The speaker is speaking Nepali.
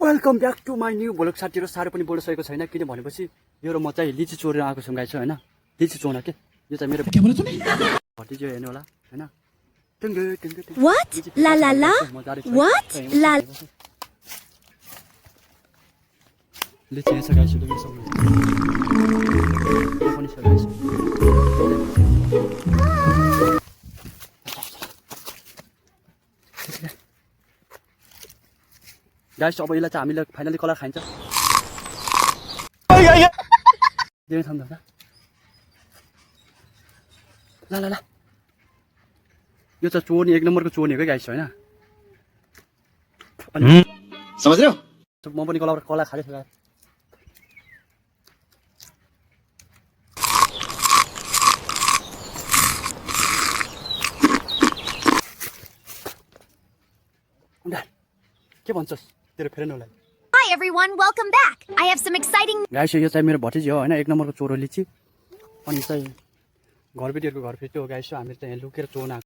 Welcome back to my new vlog. साथीहरु साह्रो पनि बोल्न सकेको छैन किन भनेपछि यो र म चाहिँ लिची चोरेर आएको छु गाइस हैन। लिची चोर्न के यो चाहिँ मेरो भतिजो हेर्नु होला हैन। What? La la la? What? La लिची हेर्छ गाइस यो सब यो पनि छ गाइस। गाइस अब यसलाई चाहिँ हामीले फाइनली कलर खाइन्छ। देऊ थाम्दा ल ल ल यो चाहिँ चोर्ने एक नम्बरको चोर्ने हो गाइस हैन। समझ रहे हो? म पनि कला खाले छु। के भन्छस् तेरो फेर्न होला। Hi everyone, welcome back. I have some exciting. Guys यो चाहिँ मेरो भतिजो हो हैन, एक नम्बरको चोरो लिची। अनि चाहिँ घरबेटीहरुको घर फेरि हो गाइस। हामी चाहिँ लुकेर चोर्न